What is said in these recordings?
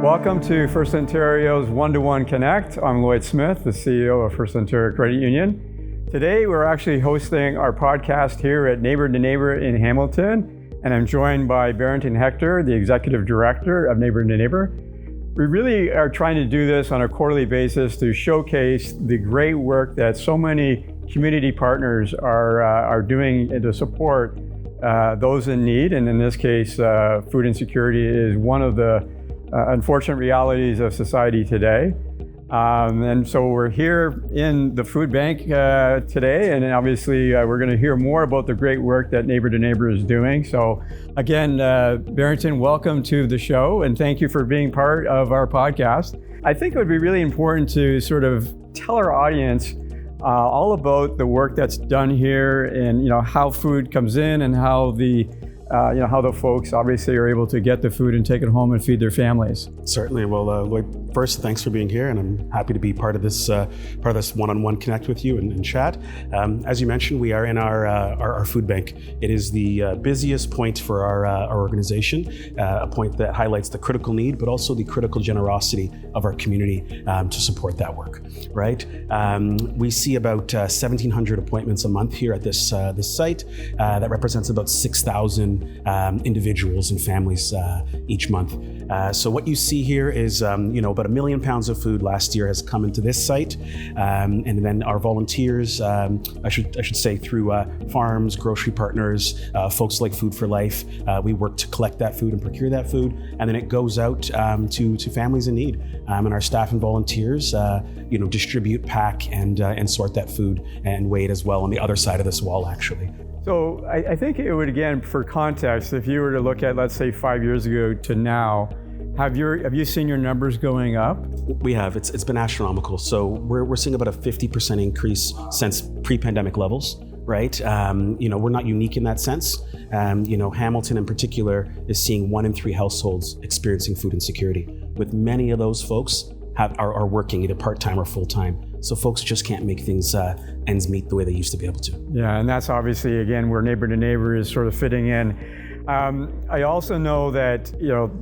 Welcome to FirstOntario's One-to-One Connect. I'm Lloyd Smith, the CEO of FirstOntario Credit Union. Today, we're actually hosting our podcast here at Neighbour to Neighbour in Hamilton, and I'm joined by Barrington Hector, the Executive Director of Neighbour to Neighbour. We really are trying to do this on a quarterly basis to showcase the great work that so many community partners are doing to support those in need, and in this case, food insecurity is one of the unfortunate realities of society today. And so we're here in the food bank today, and obviously we're going to hear more about the great work that Neighbour to Neighbour is doing. So again, Barrington, welcome to the show, and thank you for being part of our podcast. I think it would be really important to sort of tell our audience all about the work that's done here, and how food comes in, and how the folks obviously are able to get the food and take it home and feed their families. Certainly. Well, Lloyd, first, thanks for being here, and I'm happy to be part of this one-on-one connect with you and chat. As you mentioned, we are in our food bank. It is the busiest point for our organization, a point that highlights the critical need, but also the critical generosity of our community to support that work. Right? We see about 1,700 appointments a month here at this site. That represents about 6,000 individuals and families each month. So what you see here is, about 1 million pounds of food last year has come into this site, and then our volunteers, I should say, through farms, grocery partners, folks like Food for Life, we work to collect that food and procure that food, and then it goes out to families in need, and our staff and volunteers, distribute, pack, and sort that food and weigh it as well on the other side of this wall, actually. So I think it would, again, for context, if you were to look at, let's say, 5 years ago to now, have you seen your numbers going up? We have. It's been astronomical. So we're seeing about a 50% increase since pre-pandemic levels, right? We're not unique in that sense. Hamilton in particular is seeing 1 in 3 households experiencing food insecurity, with many of those folks are working either part-time or full-time. So folks just can't make things ends meet the way they used to be able to. Yeah, and that's obviously, again, where Neighbour to Neighbour is sort of fitting in. I also know that,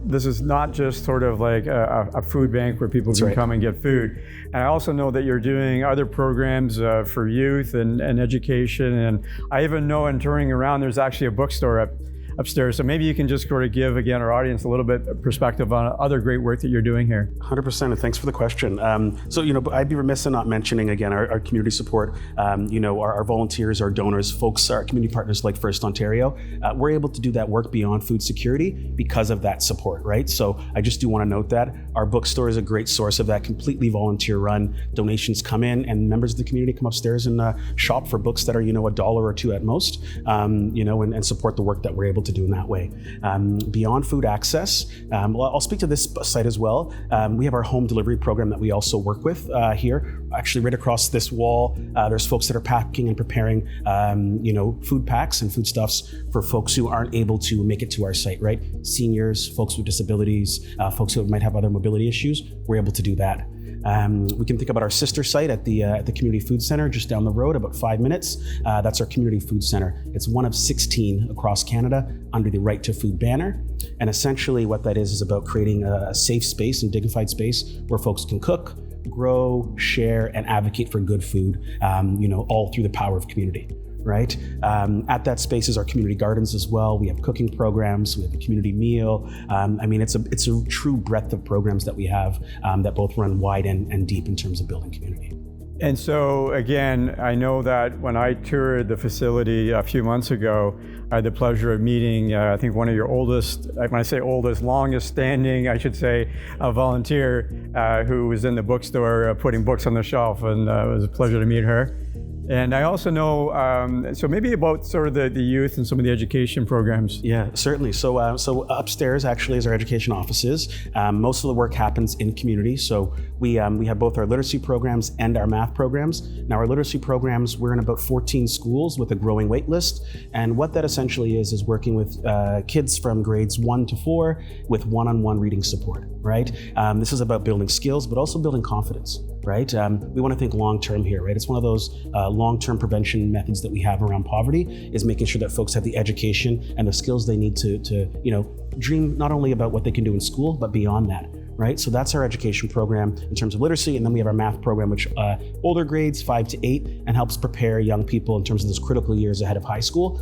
this is not just sort of like a food bank where people can come and get food. And I also know that you're doing other programs for youth and education. And I even know, in touring around, there's actually a bookstore upstairs. So maybe you can just sort of give, again, our audience a little bit of perspective on other great work that you're doing here. 100%, and thanks for the question. I'd be remiss in not mentioning, again, our community support, our volunteers, our donors, folks, our community partners like FirstOntario. We're able to do that work beyond food security because of that support, right? So I just do want to note that our bookstore is a great source of that, completely volunteer run. Donations come in, and members of the community come upstairs and shop for books that are, $1 or $2 at most, and support the work that we're able to do in that way. Beyond food access, I'll speak to this site as well. We have our home delivery program that we also work with here. Actually, right across this wall, there's folks that are packing and preparing, food packs and foodstuffs for folks who aren't able to make it to our site, right? Seniors, folks with disabilities, folks who might have other mobility issues, we're able to do that. We can think about our sister site at the Community Food Center just down the road, about 5 minutes. That's our Community Food Center. It's one of 16 across Canada under the Right to Food banner. And essentially what that is about creating a safe space and dignified space where folks can cook, grow, share, and advocate for good food, all through the power of community. Right? At that space is our community gardens as well. We have cooking programs, we have a community meal. It's a true breadth of programs that we have that both run wide and deep in terms of building community. And so, again, I know that when I toured the facility a few months ago, I had the pleasure of meeting, I think, one of your oldest, when I say oldest, longest standing, I should say, volunteer who was in the bookstore putting books on the shelf, and it was a pleasure to meet her. And I also know, so maybe about sort of the youth and some of the education programs. Yeah, certainly. So upstairs actually is our education offices. Most of the work happens in community. So we have both our literacy programs and our math programs. Now our literacy programs, we're in about 14 schools with a growing wait list. And what that essentially is working with kids from grades 1 to 4 with one-on-one reading support, right? This is about building skills, but also building confidence. Right? We want to think long-term here, right? It's one of those long-term prevention methods that we have around poverty, is making sure that folks have the education and the skills they need to dream not only about what they can do in school, but beyond that, right? So that's our education program in terms of literacy. And then we have our math program, which older grades 5 to 8, and helps prepare young people in terms of those critical years ahead of high school,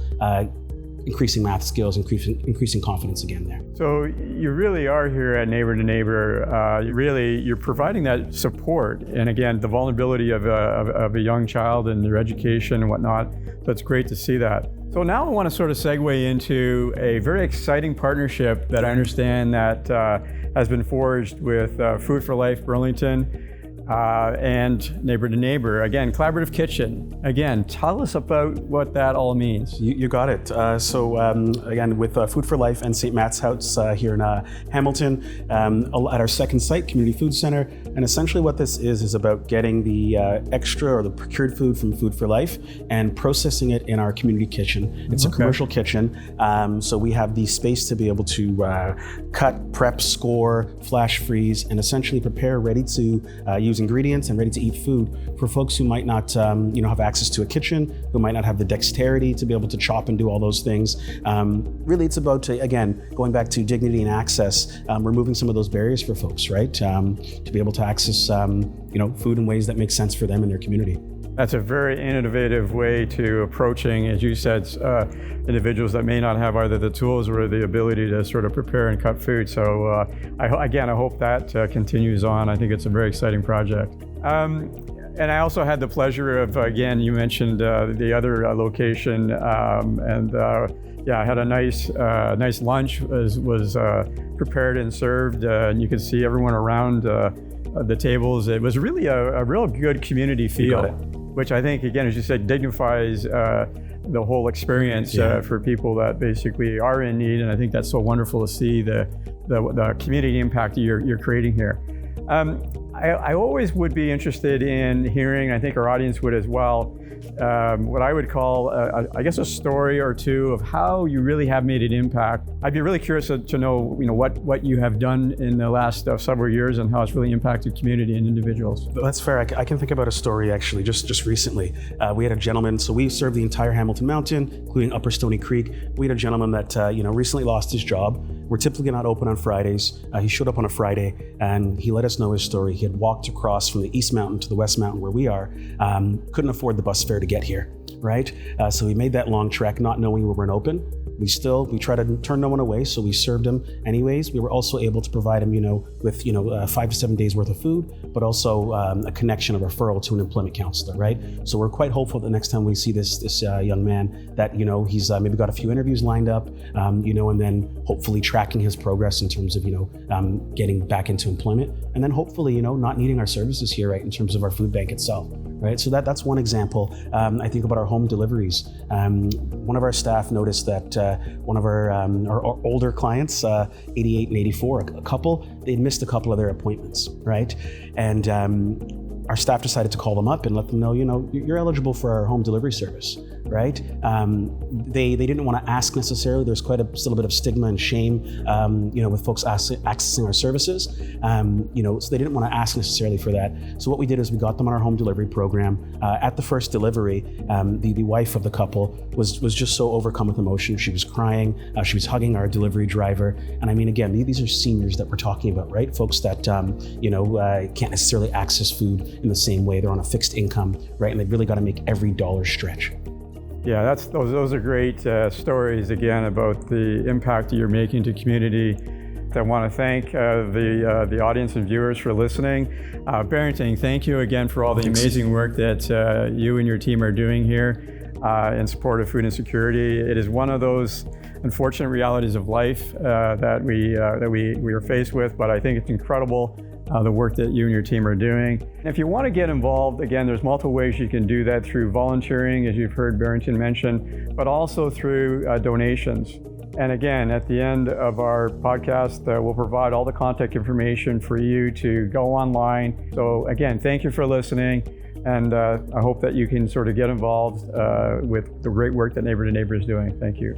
increasing math skills, increasing confidence again there. So you really are here at Neighbor to Neighbor. You're providing that support, and again, the vulnerability of a young child and their education and whatnot. So it's great to see that. So now I want to sort of segue into a very exciting partnership that I understand that has been forged with Food for Life Burlington and Neighbor to Neighbor. Again, collaborative kitchen. Again, tell us about what that all means. You got it. Again, with Food for Life and St. Matt's House here in Hamilton, at our second site, Community Food Center. And essentially what this is about getting the extra or the procured food from Food for Life and processing it in our community kitchen. It's a commercial kitchen. So we have the space to be able to cut, prep, score, flash freeze, and essentially prepare ready to use ingredients and ready to eat food for folks who might not have access to a kitchen, who might not have the dexterity to be able to chop and do all those things. Really, it's about, again, going back to dignity and access, removing some of those barriers for folks, right? To be able to access food in ways that make sense for them and their community. That's a very innovative way to approaching, as you said, individuals that may not have either the tools or the ability to sort of prepare and cut food. So I hope that continues on. I think it's a very exciting project. And I also had the pleasure of, again, you mentioned the other location, I had a nice lunch was prepared and served, and you could see everyone around the tables. It was really a real good community feel, which I think, again, as you said, dignifies the whole experience for people that basically are in need. And I think that's so wonderful to see the community impact you're creating here. I always would be interested in hearing, I think our audience would as well, what I would call, a story or two of how you really have made an impact. I'd be really curious to know, what you have done in the last several years and how it's really impacted community and individuals. That's fair. I can think about a story actually, just recently. We had a gentleman, so we serve the entire Hamilton Mountain, including Upper Stony Creek. We had a gentleman that, recently lost his job. We're typically not open on Fridays. He showed up on a Friday and he let us know his story. He had walked across from the East Mountain to the West Mountain where we are, couldn't afford the bus fare to get here, right? So we made that long trek not knowing we weren't open. We try to turn no one away, so we served him anyways. We were also able to provide him, with 5 to 7 days worth of food, but also a connection, a referral to an employment counselor, right? So we're quite hopeful that next time we see this young man that he's maybe got a few interviews lined up, and then hopefully tracking his progress in terms of getting back into employment, and then hopefully not needing our services here, right, in terms of our food bank itself. Right, so that's one example. I think about our home deliveries. One of our staff noticed that one of our older clients, 88 and 84, a couple, they'd missed a couple of their appointments, right? And our staff decided to call them up and let them know, you're eligible for our home delivery service, right? They didn't want to ask necessarily. There's still a bit of stigma and shame, with folks accessing our services. So they didn't want to ask necessarily for that. So what we did is we got them on our home delivery program. At the first delivery, the wife of the couple was just so overcome with emotion. She was crying. She was hugging our delivery driver. And I mean, again, these are seniors that we're talking about, right? Folks that can't necessarily access food in the same way. They're on a fixed income, right? And they've really got to make every dollar stretch. Yeah, those are great stories, again, about the impact that you're making to community. I want to thank the audience and viewers for listening. Barrington, thank you again for all the amazing work that you and your team are doing here in support of food insecurity. It is one of those unfortunate realities of life that we are faced with, but I think it's incredible the work that you and your team are doing. And if you want to get involved, again, there's multiple ways you can do that through volunteering, as you've heard Barrington mention, but also through donations. And again, at the end of our podcast, we'll provide all the contact information for you to go online. So again, thank you for listening. And I hope that you can sort of get involved with the great work that Neighbor to Neighbor is doing. Thank you.